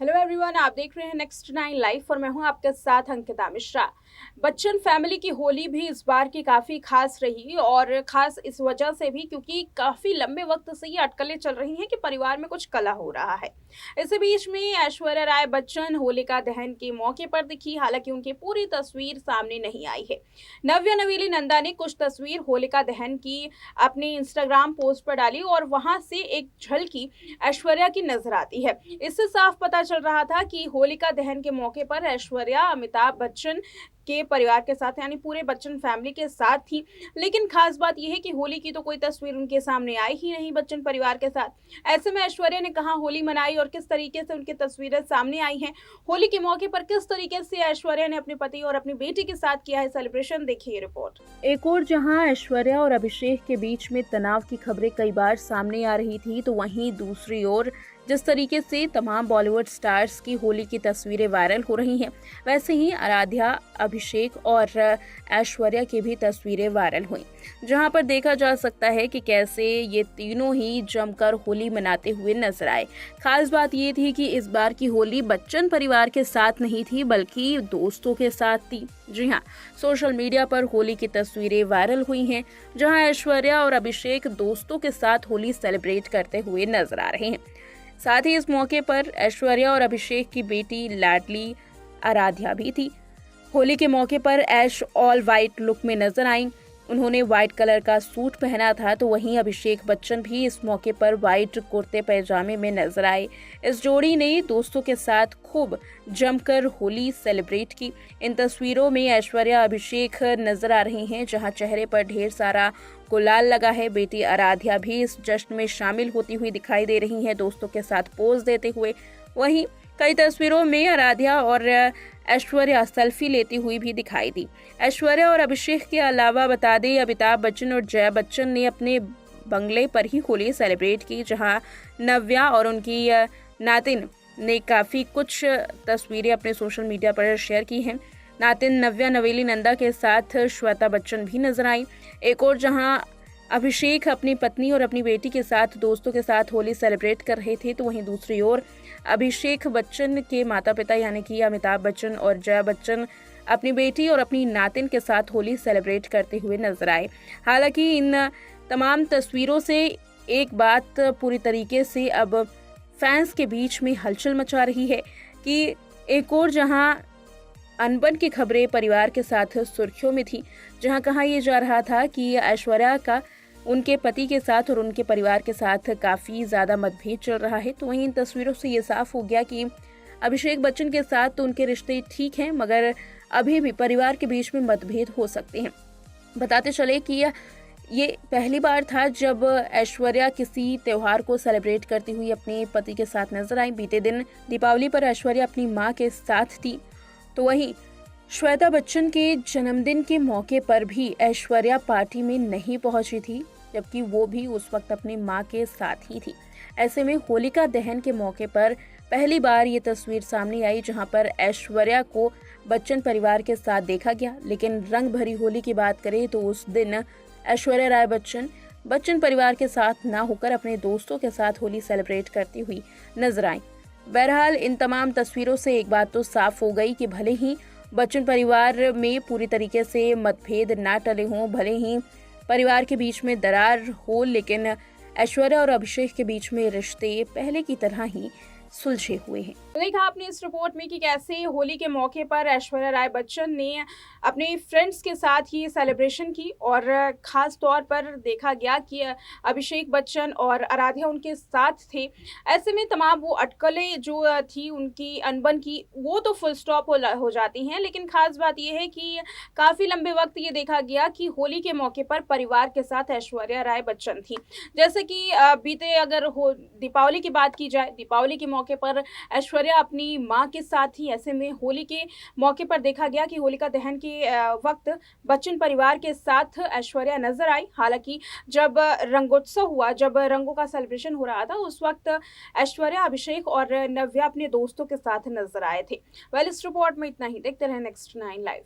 Hello everyone, आप देख रहे हैं नेक्स्ट नाइन लाइव और मैं हूं आपके साथ अंकिता मिश्रा। बच्चन फैमिली की होली भी इस बार की काफ़ी खास रही और ख़ास इस वजह से भी क्योंकि काफ़ी लंबे वक्त से ये अटकलें चल रही हैं कि परिवार में कुछ कलह हो रहा है। इसी बीच में ऐश्वर्या राय बच्चन होलिका दहन के मौके पर दिखी, हालांकि उनकी पूरी तस्वीर सामने नहीं आई है। नव्या नवेली नंदा ने कुछ तस्वीर होलिका दहन की अपने इंस्टाग्राम पोस्ट पर डाली और वहां से एक झलकी ऐश्वर्या की नजर आती है। इससे साफ पता चल रहा था कि होलिका दहन के मौके पर ऐश्वर्या अमिताभ बच्चन के परिवार के साथ यानी पूरे बच्चन फैमिली के साथ थी। लेकिन खास बात यह है कि होली की तो कोई तस्वीर उनके सामने आई ही नहीं बच्चन परिवार के साथ। ऐसे में ऐश्वर्या ने कहाँ होली मनाई और किस तरीके से उनकी तस्वीरें सामने आई हैं। होली के मौके पर किस तरीके से ऐश्वर्या ने अपने पति और अपनी बेटी के साथ किया है सेलिब्रेशन, देखिए रिपोर्ट। एक और जहां ऐश्वर्या और अभिषेक के बीच में तनाव की खबरें कई बार सामने आ रही थी, तो वहीं दूसरी ओर जिस तरीके से तमाम बॉलीवुड स्टार्स की होली की तस्वीरें वायरल हो रही हैं, वैसे ही आराध्या, अभिषेक और ऐश्वर्या की भी तस्वीरें वायरल हुई, जहां पर देखा जा सकता है कि कैसे ये तीनों ही जमकर होली मनाते हुए नजर आए। खास बात ये थी कि इस बार की होली बच्चन परिवार के साथ नहीं थी बल्कि दोस्तों के साथ थी। जी हाँ, सोशल मीडिया पर होली की तस्वीरें वायरल हुई हैं, जहां ऐश्वर्या और अभिषेक दोस्तों के साथ होली सेलिब्रेट करते हुए नजर आ रहे हैं। साथ ही इस मौके पर ऐश्वर्या और अभिषेक की बेटी लाडली आराध्या भी थी। होली के मौके पर ऐश ऑल वाइट लुक में नजर आई। उन्होंने व्हाइट कलर का सूट पहना था, तो वहीं अभिषेक बच्चन भी इस मौके पर व्हाइट कुर्ते पैजामे में नजर आए। इस जोड़ी ने दोस्तों के साथ खूब जमकर होली सेलिब्रेट की। इन तस्वीरों में ऐश्वर्या अभिषेक नजर आ रही हैं, जहां चेहरे पर ढेर सारा गुलाल लगा है। बेटी आराध्या भी इस जश्न में शामिल होती हुई दिखाई दे रही हैं, दोस्तों के साथ पोज देते हुए। वहीं कई तस्वीरों में आराध्या और ऐश्वर्या सेल्फी लेती हुई भी दिखाई दी। ऐश्वर्या और अभिषेक के अलावा बता दें, अमिताभ बच्चन और जया बच्चन ने अपने बंगले पर ही होली सेलिब्रेट की, जहां नव्या और उनकी नातिन ने काफ़ी कुछ तस्वीरें अपने सोशल मीडिया पर शेयर की हैं। नातिन नव्या नवेली नंदा के साथ श्वेता बच्चन भी नजर आई। एक और जहां अभिषेक अपनी पत्नी और अपनी बेटी के साथ दोस्तों के साथ होली सेलिब्रेट कर रहे थे, तो वहीं दूसरी ओर अभिषेक बच्चन के माता पिता यानी कि अमिताभ बच्चन और जया बच्चन अपनी बेटी और अपनी नातिन के साथ होली सेलिब्रेट करते हुए नजर आए। हालांकि इन तमाम तस्वीरों से एक बात पूरी तरीके से अब फैंस के बीच में हलचल मचा रही है कि एक और जहां अनबन की खबरें परिवार के साथ सुर्खियों में थी, जहां कहा यह जा रहा था कि ऐश्वर्या का उनके पति के साथ और उनके परिवार के साथ काफ़ी ज़्यादा मतभेद चल रहा है, तो वहीं इन तस्वीरों से ये साफ हो गया कि अभिषेक बच्चन के साथ तो उनके रिश्ते ठीक हैं, मगर अभी भी परिवार के बीच में मतभेद हो सकते हैं। बताते चले कि ये पहली बार था जब ऐश्वर्या किसी त्योहार को सेलिब्रेट करती हुई अपने पति के साथ नजर आई। बीते दिन दीपावली पर ऐश्वर्या अपनी मां के साथ थी, तो वहीं श्वेता बच्चन के जन्मदिन के मौके पर भी ऐश्वर्या पार्टी में नहीं पहुंची थी, जबकि वो भी उस वक्त अपनी मां के साथ ही थी। ऐसे में होलिका दहन के मौके पर पहली बार ये तस्वीर सामने आई, जहां पर ऐश्वर्या को बच्चन परिवार के साथ देखा गया। लेकिन रंग भरी होली की बात करें तो उस दिन ऐश्वर्या राय बच्चन बच्चन परिवार के साथ ना होकर अपने दोस्तों के साथ होली सेलिब्रेट करती हुई नजर आई। बहरहाल इन तमाम तस्वीरों से एक बात तो साफ हो गई कि भले ही बच्चन परिवार में पूरी तरीके से मतभेद ना टले हों, भले ही परिवार के बीच में दरार हो, लेकिन ऐश्वर्या और अभिषेक के बीच में रिश्ते पहले की तरह ही सुलझे हुए हैं। देखा आपने इस रिपोर्ट में कि कैसे होली के मौके पर ऐश्वर्या राय बच्चन ने अपने फ्रेंड्स के साथ ही सेलिब्रेशन की और खास तौर पर देखा गया कि अभिषेक बच्चन और आराध्या उनके साथ थे। ऐसे में तमाम वो अटकलें जो थी उनकी अनबन की, वो तो फुल स्टॉप हो जाती हैं। लेकिन खास बात यह है कि काफ़ी लंबे वक्त ये देखा गया कि होली के मौके पर परिवार के साथ ऐश्वर्या राय बच्चन थी। जैसे कि बीते अगर हो दीपावली की बात की जाए, दीपावली के मौके पर ऐश्वर्या अपनी मां के साथ थी। ऐसे में होली के मौके पर देखा गया कि होलिका दहन के वक्त बच्चन परिवार के साथ ऐश्वर्या नजर आई। हालांकि जब रंगोत्सव हुआ, जब रंगों का सेलिब्रेशन हो रहा था, उस वक्त ऐश्वर्या, अभिषेक और नव्या अपने दोस्तों के साथ नजर आए थे। वेल, इस रिपोर्ट में इतना ही। देखते रहे नेक्स्ट नाइन लाइव।